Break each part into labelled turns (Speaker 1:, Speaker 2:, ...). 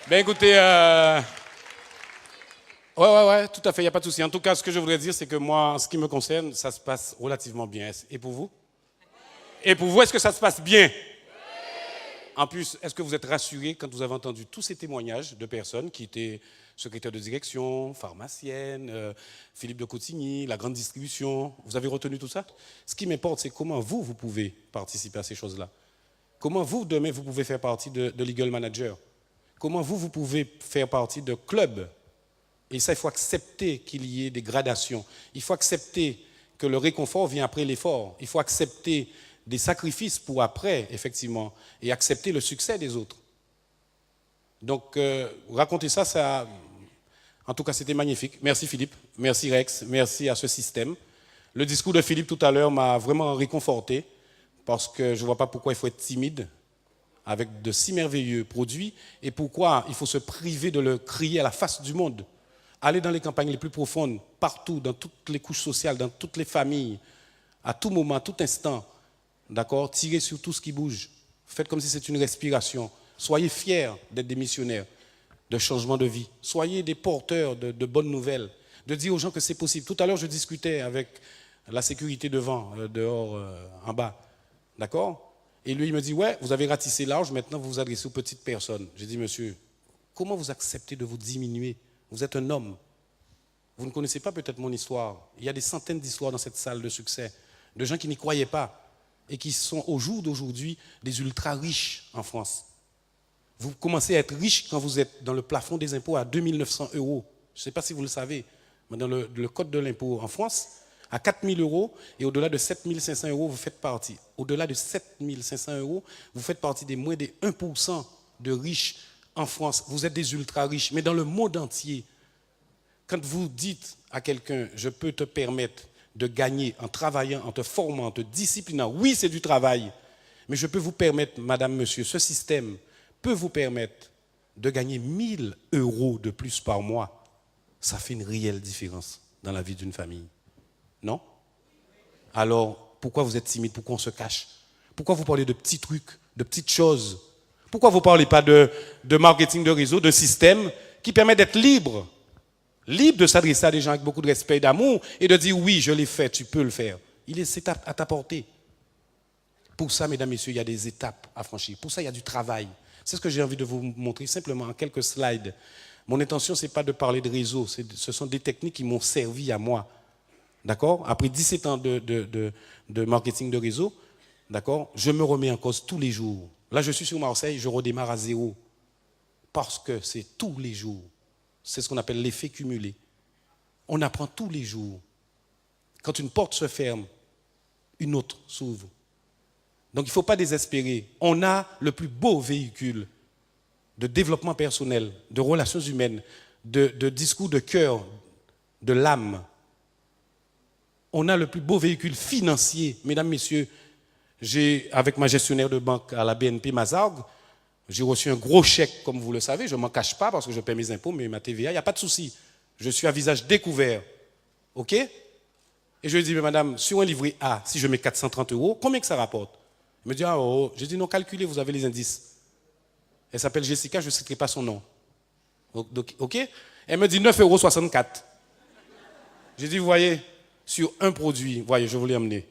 Speaker 1: Ben écoutez, ouais, tout à fait, il n'y a pas de souci. En tout cas, ce que je voudrais dire, c'est que moi, en ce qui me concerne, ça se passe relativement bien. Et pour vous? Et pour vous, est-ce que ça se passe bien? En plus, est-ce que vous êtes rassuré quand vous avez entendu tous ces témoignages de personnes qui étaient secrétaires de direction, pharmaciennes, Philippe de Cotigny, la grande distribution? Vous avez retenu tout ça? Ce qui m'importe, c'est comment vous, vous pouvez participer à ces choses-là. Comment vous, demain, vous pouvez faire partie de Legal Manager? Comment vous, vous pouvez faire partie de club? Et ça, il faut accepter qu'il y ait des gradations. Il faut accepter que le réconfort vient après l'effort. Il faut accepter des sacrifices pour après, effectivement, et accepter le succès des autres. Donc, raconter ça, en tout cas, c'était magnifique. Merci Philippe, merci Rex, merci à ce système. Le discours de Philippe tout à l'heure m'a vraiment réconforté, parce que je ne vois pas pourquoi il faut être timide avec de si merveilleux produits, et pourquoi il faut se priver de le crier à la face du monde. Aller dans les campagnes les plus profondes, partout, dans toutes les couches sociales, dans toutes les familles, à tout moment, à tout instant. D'accord? Tirez sur tout ce qui bouge. Faites comme si c'était une respiration. Soyez fiers d'être des missionnaires de changement de vie. Soyez des porteurs de bonnes nouvelles. De dire aux gens que c'est possible. Tout à l'heure, je discutais avec la sécurité devant, dehors, en bas. D'accord? Et lui, il me dit, ouais, vous avez ratissé large, maintenant vous vous adressez aux petites personnes. J'ai dit, monsieur, comment vous acceptez de vous diminuer? Vous êtes un homme. Vous ne connaissez pas peut-être mon histoire. Il y a des centaines d'histoires dans cette salle de succès, de gens qui n'y croyaient pas et qui sont au jour d'aujourd'hui des ultra riches en France. Vous commencez à être riche quand vous êtes dans le plafond des impôts à 2900 euros. Je ne sais pas si vous le savez, mais dans le code de l'impôt en France, à 4000 euros et au-delà de 7500 euros, vous faites partie. Au-delà de 7500 euros, vous faites partie des moins de 1% de riches en France. Vous êtes des ultra riches, mais dans le monde entier, quand vous dites à quelqu'un, je peux te permettre de gagner en travaillant, en te formant, en te disciplinant, oui, c'est du travail, mais je peux vous permettre, madame, monsieur, ce système peut vous permettre de gagner 1000 euros de plus par mois. Ça fait une réelle différence dans la vie d'une famille. Non? Alors, pourquoi vous êtes timide? Pourquoi on se cache? Pourquoi vous parlez de petits trucs, de petites choses? Pourquoi vous ne parlez pas de marketing de réseau, de système qui permet d'être libre? Libre de s'adresser à des gens avec beaucoup de respect et d'amour et de dire oui, je l'ai fait, tu peux le faire. C'est à ta portée. Pour ça, mesdames, messieurs, il y a des étapes à franchir. Pour ça, il y a du travail. C'est ce que j'ai envie de vous montrer simplement en quelques slides. Mon intention, ce n'est pas de parler de réseau. Ce sont des techniques qui m'ont servi à moi. D'accord? Après 17 ans de marketing de réseau, d'accord, je me remets en cause tous les jours. Là, je suis sur Marseille, je redémarre à zéro. Parce que c'est tous les jours. C'est ce qu'on appelle l'effet cumulé. On apprend tous les jours. Quand une porte se ferme, une autre s'ouvre. Donc il ne faut pas désespérer. On a le plus beau véhicule de développement personnel, de relations humaines, de discours de cœur, de l'âme. On a le plus beau véhicule financier. Mesdames, messieurs, avec ma gestionnaire de banque à la BNP Mazargues, j'ai reçu un gros chèque, comme vous le savez. Je ne m'en cache pas parce que je paie mes impôts, mais ma TVA, il n'y a pas de souci. Je suis à visage découvert. OK? Et je lui dis, mais madame, sur un livret A, si je mets 430 euros, combien que ça rapporte? Elle me dit, ah oh. J'ai dit, non, calculez, vous avez les indices. Elle s'appelle Jessica, je ne citerai pas son nom. OK? Elle me dit 9,64 €. J'ai dit, vous voyez, sur un produit, voyez, je vous l'ai emmené.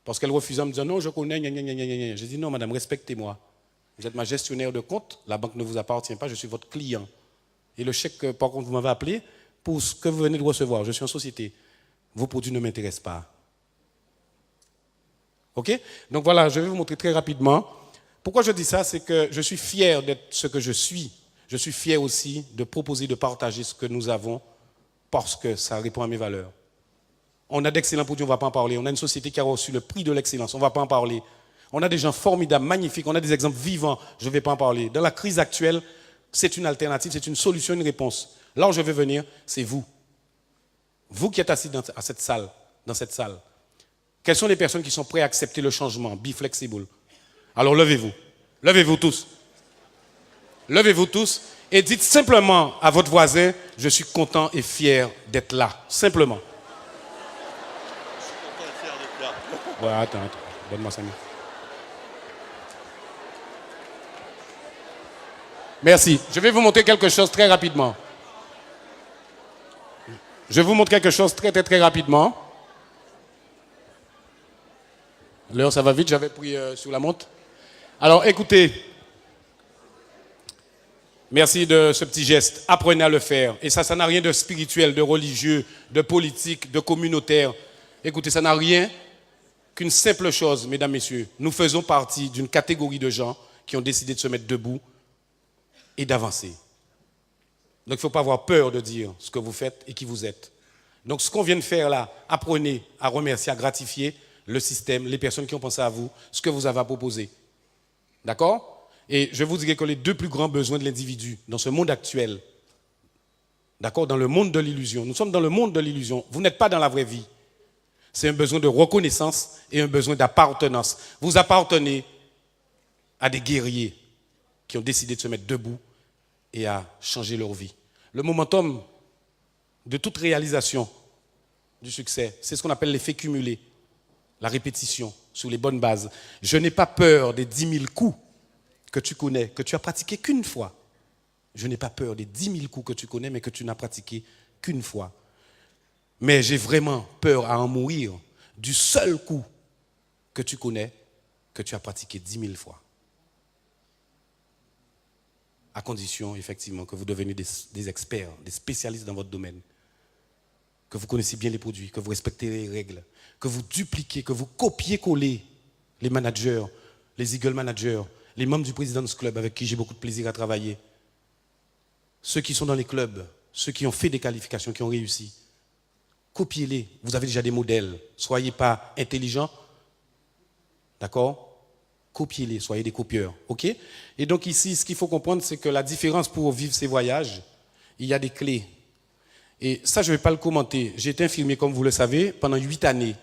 Speaker 1: Parce qu'elle refusait en me disant, non, je connais, gna, gna, gna, gna, gna. J'ai dit, non, madame, respectez-moi. Vous êtes ma gestionnaire de compte, la banque ne vous appartient pas, je suis votre client. Et le chèque, par contre, vous m'avez appelé pour ce que vous venez de recevoir. Je suis en société. Vos produits ne m'intéressent pas. OK? Donc voilà, je vais vous montrer très rapidement. Pourquoi je dis ça? C'est que je suis fier d'être ce que je suis. Je suis fier aussi de proposer, de partager ce que nous avons parce que ça répond à mes valeurs. On a d'excellents produits, on ne va pas en parler. On a une société qui a reçu le prix de l'excellence, on ne va pas en parler. On a des gens formidables, magnifiques, on a des exemples vivants, je ne vais pas en parler. Dans la crise actuelle, c'est une alternative, c'est une solution, une réponse. Là où je veux venir, c'est vous. Vous qui êtes assis dans cette salle. Quelles sont les personnes qui sont prêtes à accepter le changement? Be flexible. Alors levez-vous. Levez-vous tous. Levez-vous tous et dites simplement à votre voisin, je suis content et fier d'être là. Simplement.
Speaker 2: Je suis content et fier d'être là.
Speaker 1: Ouais, attends. Donne-moi 5 minutes. Merci. Je vais vous montrer quelque chose très rapidement. Je vous montre quelque chose très rapidement. L'heure, ça va vite, j'avais pris sur la montre. Alors, écoutez. Merci de ce petit geste. Apprenez à le faire. Et ça n'a rien de spirituel, de religieux, de politique, de communautaire. Écoutez, ça n'a rien qu'une simple chose, mesdames, messieurs. Nous faisons partie d'une catégorie de gens qui ont décidé de se mettre debout et d'avancer. Donc, il ne faut pas avoir peur de dire ce que vous faites et qui vous êtes. Donc, ce qu'on vient de faire là, apprenez à remercier, à gratifier le système, les personnes qui ont pensé à vous, ce que vous avez à proposer. D'accord ? Et je vous dirais que les deux plus grands besoins de l'individu dans ce monde actuel, d'accord, dans le monde de l'illusion, nous sommes dans le monde de l'illusion, vous n'êtes pas dans la vraie vie. C'est un besoin de reconnaissance et un besoin d'appartenance. Vous appartenez à des guerriers qui ont décidé de se mettre debout et à changer leur vie. Le momentum de toute réalisation du succès, c'est ce qu'on appelle l'effet cumulé, la répétition sur les bonnes bases. Je n'ai pas peur des 10 000 coups que tu connais, que tu as pratiqué qu'une fois. Je n'ai pas peur des 10 000 coups que tu connais, mais que tu n'as pratiqué qu'une fois. Mais j'ai vraiment peur à en mourir du seul coup que tu connais, que tu as pratiqué 10 000 fois. À condition, effectivement, que vous deveniez des experts, des spécialistes dans votre domaine, que vous connaissez bien les produits, que vous respectez les règles, que vous dupliquez, que vous copiez-collez les managers, les Eagle Managers, les membres du President's Club avec qui j'ai beaucoup de plaisir à travailler, ceux qui sont dans les clubs, ceux qui ont fait des qualifications, qui ont réussi, copiez-les. Vous avez déjà des modèles. Soyez pas intelligents, d'accord ? Copiez-les, soyez des copieurs, ok ? Et donc ici, ce qu'il faut comprendre, c'est que la différence pour vivre ces voyages, il y a des clés. Et ça, je ne vais pas le commenter. J'ai été infirmier, comme vous le savez, pendant 8 années.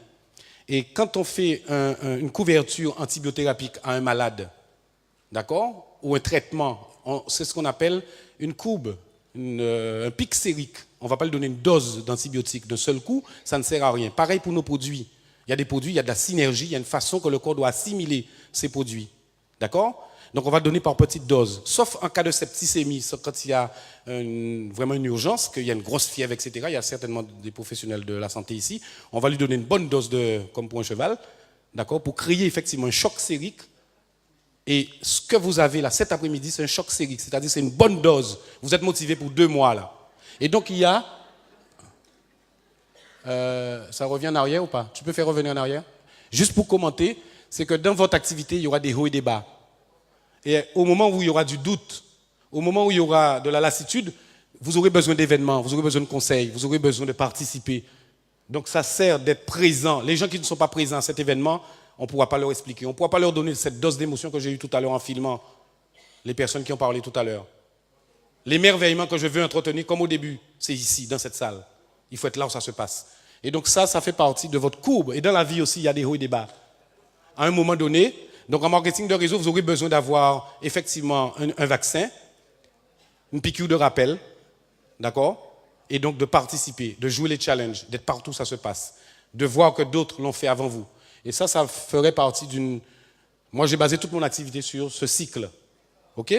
Speaker 1: Et quand on fait une couverture antibiothérapeutique à un malade, d'accord, ou un traitement, c'est ce qu'on appelle une courbe, un pic sérique. On ne va pas lui donner une dose d'antibiotiques d'un seul coup, ça ne sert à rien. Pareil pour nos produits. Il y a des produits, il y a de la synergie, il y a une façon que le corps doit assimiler ces produits. D'accord ? Donc on va donner par petites doses. Sauf en cas de septicémie, sauf quand il y a vraiment une urgence, qu'il y a une grosse fièvre, etc. Il y a certainement des professionnels de la santé ici. On va lui donner une bonne dose comme pour un cheval, d'accord, pour créer effectivement un choc sérique. Et ce que vous avez là cet après-midi, c'est un choc sérique, c'est-à-dire c'est une bonne dose. Vous êtes motivé pour 2 mois là. Et donc il y a... ça revient en arrière ou pas ? Tu peux faire revenir en arrière ? Juste pour commenter, c'est que dans votre activité, il y aura des hauts et des bas. Et au moment où il y aura du doute, au moment où il y aura de la lassitude, vous aurez besoin d'événements, vous aurez besoin de conseils, vous aurez besoin de participer. Donc ça sert d'être présent. Les gens qui ne sont pas présents à cet événement, on ne pourra pas leur expliquer. On ne pourra pas leur donner cette dose d'émotion que j'ai eue tout à l'heure en filmant les personnes qui ont parlé tout à l'heure. L'émerveillement que je veux entretenir, comme au début, c'est ici, dans cette salle. Il faut être là où ça se passe. Et donc ça fait partie de votre courbe. Et dans la vie aussi, il y a des hauts et des bas. À un moment donné, donc en marketing de réseau, vous aurez besoin d'avoir effectivement un vaccin, une piqûre de rappel, d'accord ? Et donc de participer, de jouer les challenges, d'être partout où ça se passe, de voir que d'autres l'ont fait avant vous. Et ça ferait partie d'une... Moi, j'ai basé toute mon activité sur ce cycle. OK ?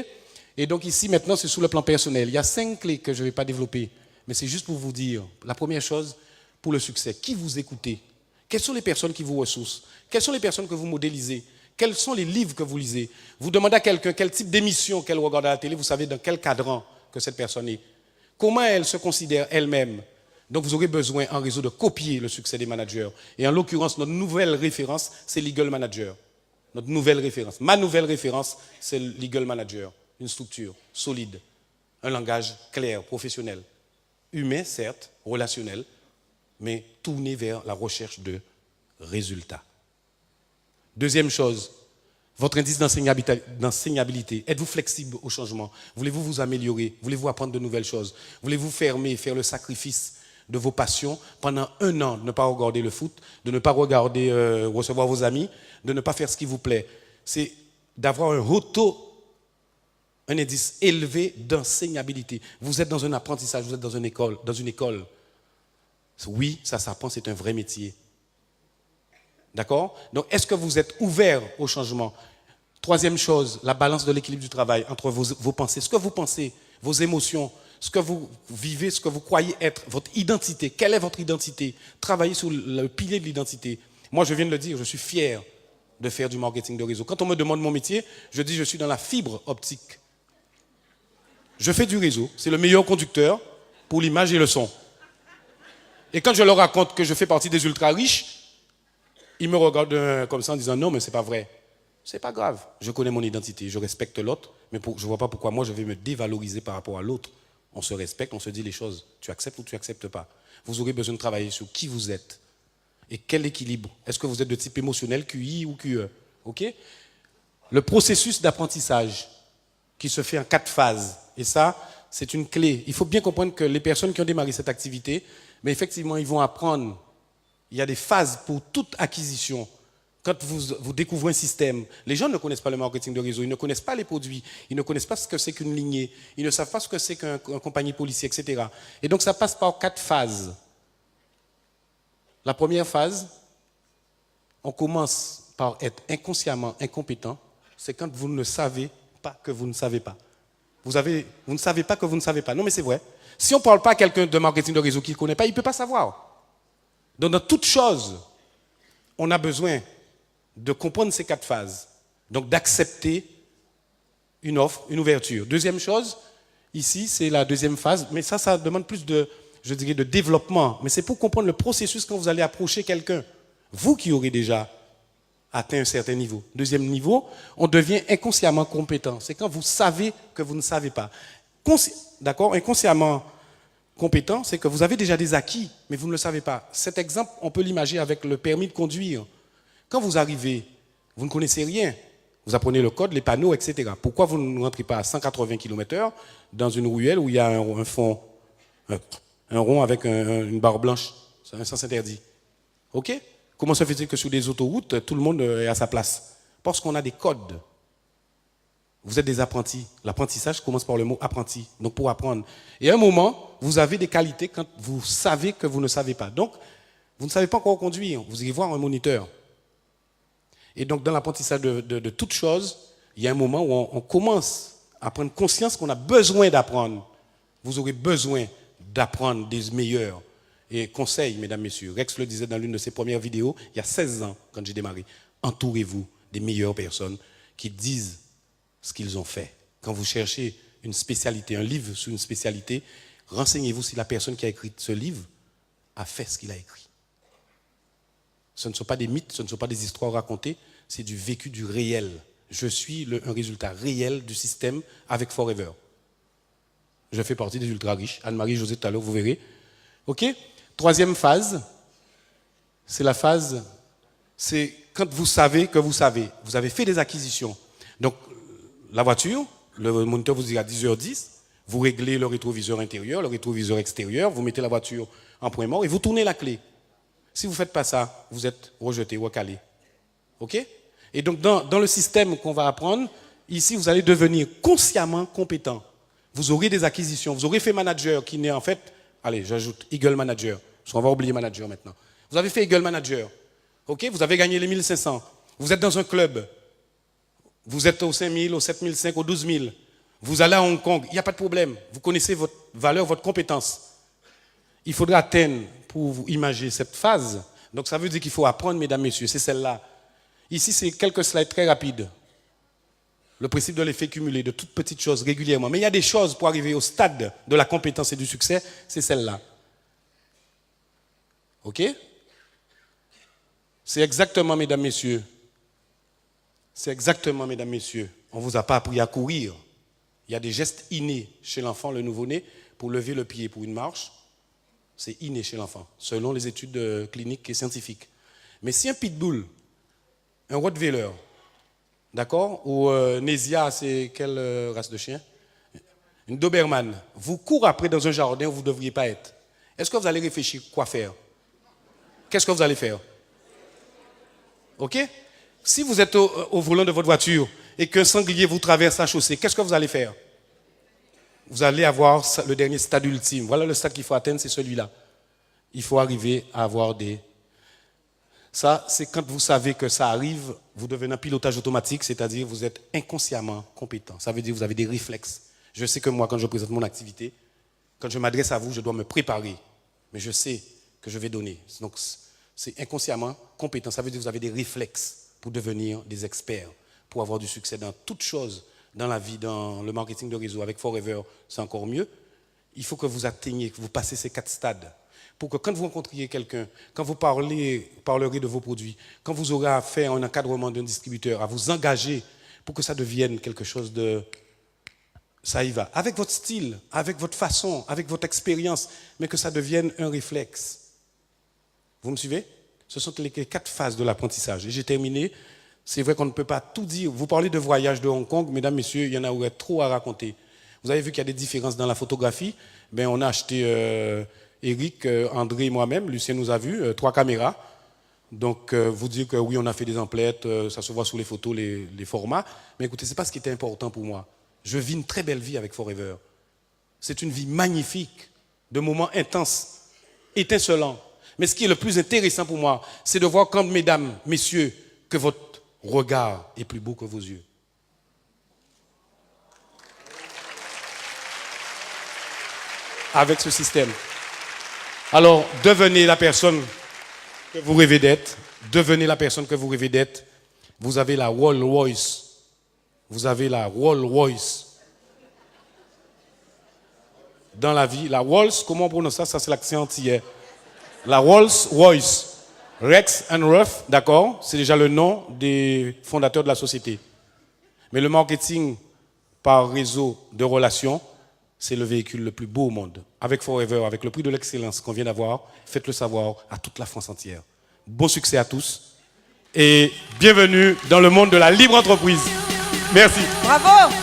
Speaker 1: Et donc ici, maintenant, c'est sur le plan personnel. Il y a 5 clés que je ne vais pas développer, mais c'est juste pour vous dire, la première chose, pour le succès, qui vous écoutez ? Quelles sont les personnes qui vous ressourcent ? Quelles sont les personnes que vous modélisez ? Quels sont les livres que vous lisez ? Vous demandez à quelqu'un quel type d'émission qu'elle regarde à la télé, vous savez dans quel cadran que cette personne est. Comment elle se considère elle-même ? Donc vous aurez besoin en réseau de copier le succès des managers. Et en l'occurrence, notre nouvelle référence, c'est l'Eagle Manager. Notre nouvelle référence. Ma nouvelle référence, c'est l'Eagle Manager. Une structure solide, un langage clair, professionnel. Humain, certes, relationnel, mais tourné vers la recherche de résultats. Deuxième chose, votre indice d'enseignabilité. Êtes-vous flexible au changement ? Voulez-vous vous améliorer ? Voulez-vous apprendre de nouvelles choses ? Voulez-vous faire le sacrifice de vos passions pendant 1 an, de ne pas regarder le foot, de ne pas recevoir vos amis, de ne pas faire ce qui vous plaît ? C'est d'avoir un indice élevé d'enseignabilité. Vous êtes dans un apprentissage, vous êtes dans une école. Oui, ça s'apprend, c'est un vrai métier. D'accord ? Donc, est-ce que vous êtes ouvert au changement ? Troisième chose, la balance de l'équilibre du travail entre vos pensées. Ce que vous pensez, vos émotions, ce que vous vivez, ce que vous croyez être, votre identité. Quelle est votre identité? Travaillez sur le pilier de l'identité. Moi, je viens de le dire, je suis fier de faire du marketing de réseau. Quand on me demande mon métier, je dis je suis dans la fibre optique. Je fais du réseau, c'est le meilleur conducteur pour l'image et le son. Et quand je leur raconte que je fais partie des ultra riches, ils me regardent comme ça en disant non, mais c'est pas vrai. C'est pas grave, je connais mon identité, je respecte l'autre, mais je ne vois pas pourquoi moi je vais me dévaloriser par rapport à l'autre. On se respecte, on se dit les choses. Tu acceptes ou tu n'acceptes pas. Vous aurez besoin de travailler sur qui vous êtes et quel équilibre. Est-ce que vous êtes de type émotionnel, QI ou QE? Ok? Le processus d'apprentissage qui se fait en 4 phases. Et ça, c'est une clé. Il faut bien comprendre que les personnes qui ont démarré cette activité, mais effectivement, ils vont apprendre. Il y a des phases pour toute acquisition. Quand vous découvrez un système, les gens ne connaissent pas le marketing de réseau, ils ne connaissent pas les produits, ils ne connaissent pas ce que c'est qu'une lignée, ils ne savent pas ce que c'est qu'une compagnie policière, etc. Et donc ça passe par 4 phases. La première phase, on commence par être inconsciemment incompétent, c'est quand vous ne savez pas que vous ne savez pas. Vous ne savez pas que vous ne savez pas. Non mais c'est vrai. Si on ne parle pas à quelqu'un de marketing de réseau qui ne connaît pas, il ne peut pas savoir. Donc dans toute chose, on a besoin de comprendre ces 4 phases. Donc d'accepter une offre, une ouverture. Deuxième chose, ici c'est la deuxième phase, mais ça demande plus de, je dirais, de développement. Mais c'est pour comprendre le processus quand vous allez approcher quelqu'un. Vous qui aurez déjà atteint un certain niveau. Deuxième niveau, on devient inconsciemment compétent. C'est quand vous savez que vous ne savez pas. D'accord? Inconsciemment compétent, c'est que vous avez déjà des acquis, mais vous ne le savez pas. Cet exemple, on peut l'imaginer avec le permis de conduire. Quand vous arrivez, vous ne connaissez rien. Vous apprenez le code, les panneaux, etc. Pourquoi vous ne rentrez pas à 180 km/h dans une ruelle où il y a un fond, un rond avec une barre blanche? C'est un sens interdit. OK? Comment se fait-il que sur des autoroutes, tout le monde est à sa place? Parce qu'on a des codes. Vous êtes des apprentis. L'apprentissage commence par le mot apprenti. Donc pour apprendre. Et à un moment, vous avez des qualités quand vous savez que vous ne savez pas. Donc, vous ne savez pas encore conduire. Vous irez voir un moniteur. Et donc, dans l'apprentissage de toute chose, il y a un moment où on commence à prendre conscience qu'on a besoin d'apprendre. Vous aurez besoin d'apprendre des meilleurs. Et conseil, mesdames, messieurs, Rex le disait dans l'une de ses premières vidéos, il y a 16 ans, quand j'ai démarré, entourez-vous des meilleures personnes qui disent ce qu'ils ont fait. Quand vous cherchez une spécialité, un livre sur une spécialité, renseignez-vous si la personne qui a écrit ce livre a fait ce qu'il a écrit. Ce ne sont pas des mythes, ce ne sont pas des histoires racontées, c'est du vécu, du réel. Je suis un résultat réel du système avec Forever. Je fais partie des ultra riches. Anne-Marie, José, tout à l'heure, vous verrez. OK? Troisième phase, c'est la phase, c'est quand vous savez que vous savez. Vous avez fait des acquisitions. Donc, la voiture, le moniteur vous dit à 10h10, vous réglez le rétroviseur intérieur, le rétroviseur extérieur, vous mettez la voiture en point mort et vous tournez la clé. Si vous ne faites pas ça, vous êtes rejeté, recalé. OK? Et donc, dans le système qu'on va apprendre, ici, vous allez devenir consciemment compétent. Vous aurez des acquisitions. Vous aurez fait manager qui n'est en fait, allez, j'ajoute Eagle Manager, parce qu'on va oublier manager maintenant. Vous avez fait Eagle Manager. OK? Vous avez gagné les 1500. Vous êtes dans un club. Vous êtes au 5000, au 7005, au 12000. Vous allez à Hong Kong. Il n'y a pas de problème. Vous connaissez votre valeur, votre compétence. Il faudra atteindre pour vous imager cette phase. Donc ça veut dire qu'il faut apprendre, mesdames, messieurs. C'est celle-là. Ici, c'est quelques slides très rapides. Le principe de l'effet cumulé, de toutes petites choses régulièrement. Mais il y a des choses pour arriver au stade de la compétence et du succès, c'est celle-là. OK? C'est exactement, mesdames, messieurs. C'est exactement, mesdames, messieurs. On ne vous a pas appris à courir. Il y a des gestes innés chez l'enfant, le nouveau-né, pour lever le pied pour une marche. C'est inné chez l'enfant, selon les études cliniques et scientifiques. Mais si un pitbull, un rottweiler, d'accord, ou Nésia, c'est quelle race de chien? Une Doberman, vous courez après dans un jardin où vous ne devriez pas être. Est-ce que vous allez réfléchir quoi faire? Qu'est-ce que vous allez faire? OK? Si vous êtes au volant de votre voiture et qu'un sanglier vous traverse la chaussée, qu'est-ce que vous allez faire? Vous allez avoir le dernier stade ultime. Voilà le stade qu'il faut atteindre, c'est celui-là. Il faut arriver à avoir des Ça, c'est quand vous savez que ça arrive, vous devenez un pilotage automatique, c'est-à-dire vous êtes inconsciemment compétent. Ça veut dire que vous avez des réflexes. Je sais que moi, quand je présente mon activité, quand je m'adresse à vous, je dois me préparer. Mais je sais que je vais donner. Donc, c'est inconsciemment compétent. Ça veut dire que vous avez des réflexes pour devenir des experts, pour avoir du succès dans toutes choses, dans la vie, dans le marketing de réseau. Avec Forever, c'est encore mieux. Il faut que vous atteigniez, que vous passez ces 4 stades. Pour que quand vous rencontriez quelqu'un, quand vous parlerez de vos produits, quand vous aurez à faire un encadrement d'un distributeur, à vous engager pour que ça devienne quelque chose de... Ça y va. Avec votre style, avec votre façon, avec votre expérience, mais que ça devienne un réflexe. Vous me suivez? Ce sont les 4 phases de l'apprentissage. Et j'ai terminé. C'est vrai qu'on ne peut pas tout dire. Vous parlez de voyage de Hong Kong, mesdames, messieurs, il y en aurait trop à raconter. Vous avez vu qu'il y a des différences dans la photographie. Ben, on a acheté... Eric, André et moi-même, Lucien nous a vus, 3 caméras. Donc, vous dire que oui, on a fait des emplettes, ça se voit sur les photos, les formats. Mais écoutez, ce n'est pas ce qui était important pour moi. Je vis une très belle vie avec Forever. C'est une vie magnifique, de moments intenses, étincelants. Mais ce qui est le plus intéressant pour moi, c'est de voir quand, mesdames, messieurs, que votre regard est plus beau que vos yeux. Avec ce système. Alors, devenez la personne que vous rêvez d'être. Devenez la personne que vous rêvez d'être. Vous avez la Rolls Royce. Vous avez la Rolls Royce. Dans la vie, la Rolls, comment on prononce ça? Ça, c'est l'accent antillais. La Rolls Royce. Rex and Ruff, d'accord? C'est déjà le nom des fondateurs de la société. Mais le marketing par réseau de relations, c'est le véhicule le plus beau au monde. Avec Forever, avec le prix de l'excellence qu'on vient d'avoir, faites-le savoir à toute la France entière. Bon succès à tous et bienvenue dans le monde de la libre entreprise. Merci.
Speaker 3: Bravo!